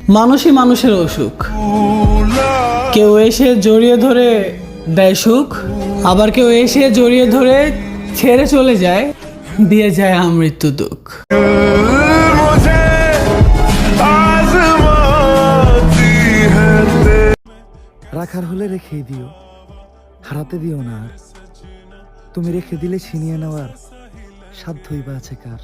মানুষই মানুষের অসুখ। কেউ এসে জড়িয়ে ধরে দেয় সুখ, আবার কেউ এসে জড়িয়ে ধরে ছেড়ে চলে যায়, দিয়ে যায় আমৃত্যু দুঃখ। রাখার হলে রেখেই দিও, হারাতে দিও না আর। তুমি রেখে দিলে ছিনিয়ে নেওয়ার সাধ্যই বা আছে কার।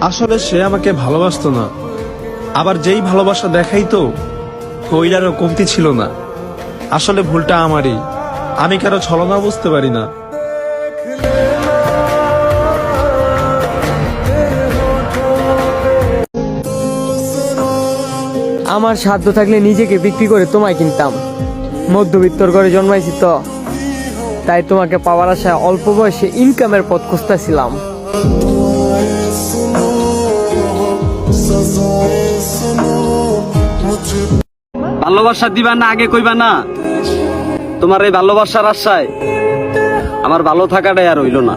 আসলে সে আমাকে ভালোবাসতো না, আবার যেই ভালোবাসা দেখাইতো ওইটারও কমতি ছিল না। আসলে ভুলটা আমারই, আমি কারো ছলনা বুঝতে পারি না। আমার সাধ্য থাকলে নিজেকে বিক্রি করে তোমায় কিনতাম। মধ্যবিত্তর ঘরে জন্মাইছি তো, তাই তোমাকে পাওয়ার আশায় অল্প বয়সে ইনকামের পথ খুঁজতেছিলাম। ভালোবাসা দিবা না আগে কইবা না? তোমার এই ভালোবাসার আশায় আমার ভালো থাকাটাই আর হইল না।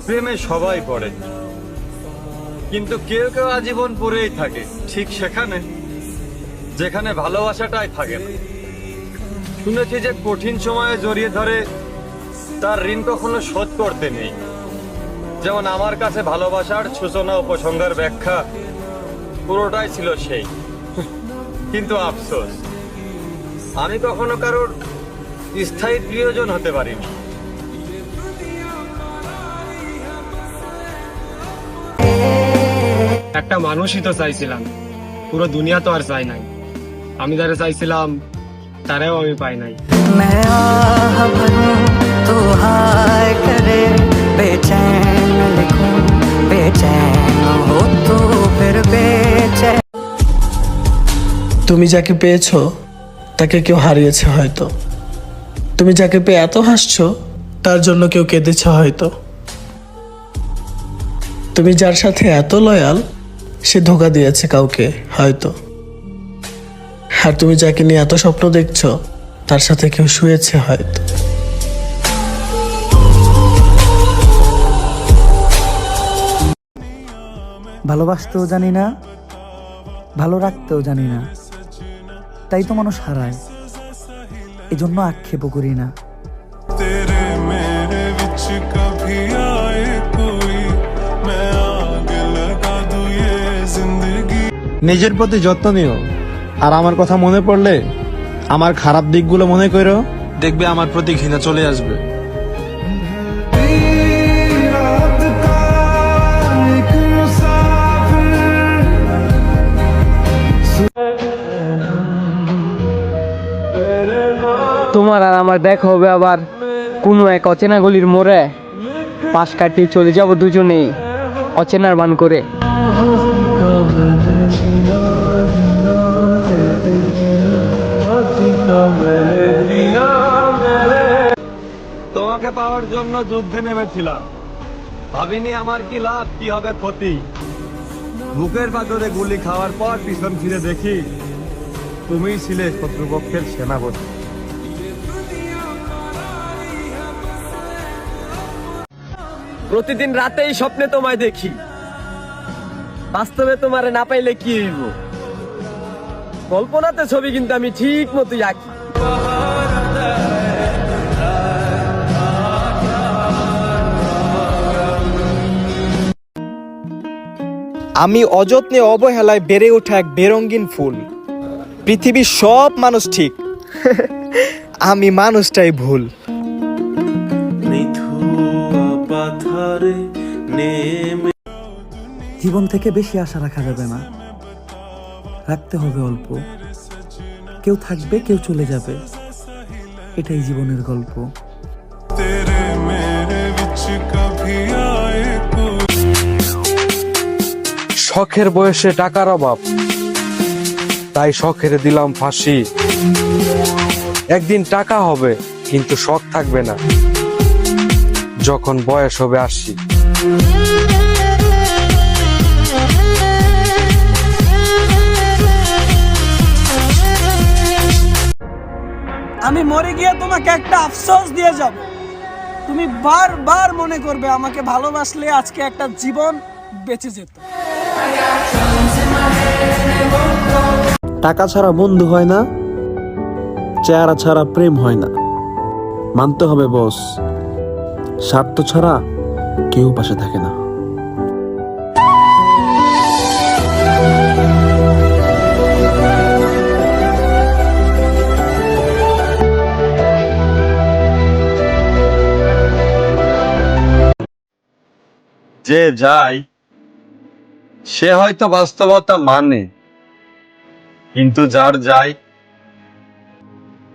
প্রেমে সবাই পড়ে, কিন্তু কেউ কেউ আজীবন পড়েই থাকে ঠিক সেখানে যেখানে ভালোবাসাটাই থাকে না। শুনেছি যে কঠিন সময়ে জড়িয়ে ধরে তার ঋণ কখনো শোধ করতে নেই। যেমন আমার কাছে ভালোবাসার সূচনা উপসংহার ব্যাখ্যা পুরোটাই ছিল সেই। কিন্তু আফসোস, আমি কখনো কারোর স্থায়ী প্রিয়জন হতে পারিনি। একটা মানুষই তো চাইছিলাম, পুরো দুনিয়া তো আর চাই নাই। আমি যারা চাইছিলাম তারাও আমি পাই নাই। তুমি যাকে পেয়েছো তাকে কেউ হারিয়েছে হয়তো। তুমি যাকে পেয়ে এত হাসছো তার জন্য কেউ কেঁদেছে হয়তো। তুমি যার সাথে এত লয়াল সে ধোঁকা দিয়েছে কাউকে হয়তো। আর তুমি যাকে নিয়ে এত স্বপ্ন দেখছো তার সাথে কেউ শুয়েছে হয়তো। ভালোবাসতেও জানি না, ভালো রাখতেও জানি না, তাই তো মানুষ হারায়, এজন্য আক্ষেপও করি না। নিজের প্রতি যত্ন নিও, আর আমার কথা মনে পড়লে আমার খারাপ দিকগুলো মনে করো, দেখবে আমার প্রতি ঘৃণা চলে আসবে। তোমার আর আমার দেখা হবে আবার কোনো এক অচেনা গলির মোড়ে। পাশ কাটিয়ে চলে যাব দুজনেই অচেনার বান করে। তোমাকে পাওয়ার জন্য যুদ্ধে নেমেছিলাম, ভাবিনি আমার কি লাভ কি হবে ক্ষতি। বুকের পাথরে গুলি খাওয়ার পর পিছন ফিরে দেখি তুমিই ছিলে শত্রুপক্ষের সেনাপতি। প্রতিদিন রাতেই স্বপ্নে তোমায় দেখি, বাস্তবে তোমারে না পাইলে কি হইব? কল্পনাতে ছবি কিন্তু আমি ঠিক মতোই আঁকি। আমি অযত্নে অবহেলায় বেড়ে ওঠা এক বেরঙ্গিন ফুল। পৃথিবীর সব মানুষ ঠিক, আমি মানুষটাই ভুল। জীবন থেকে বেশি আশা রাখা যাবে না, রাখতে হবে অল্প। কেউ থাকবে কেউ চলে যাবে, এটাই জীবনের গল্প। শখের বয়সে টাকার অভাব, তাই শখের দিলাম ফাঁসি। একদিন টাকা হবে কিন্তু শখ থাকবে না, যখন বয়স হবে ৮০। মরে গিয়ে তোমাকে একটা আফসোস দিয়ে যাব। তুমি বারবার মনে করবে আমাকে ভালোবাসলে আজকে একটা জীবন বেঁচে যেত। টাকা ছাড়া বন্ধু হয় না, চেহারা ছাড়া প্রেম হয় না। মানতে হবে বস, স্বার্থ ছাড়া কেউ পাশে থাকে না। যে যায় সে হয়তো বাস্তবতা মানে, কিন্তু যার যায়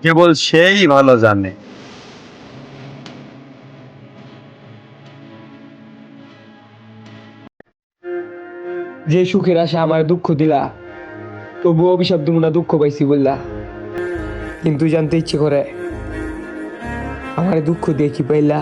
কেবল সেই ভালো জানে। যে সুখের আশা আমার দুঃখ দিলা, তবু অভিশাপ দিব না দুঃখ পাইছি বললা। কিন্তু জানতে ইচ্ছে করে আমার দুঃখ দিয়ে কি পাইলা।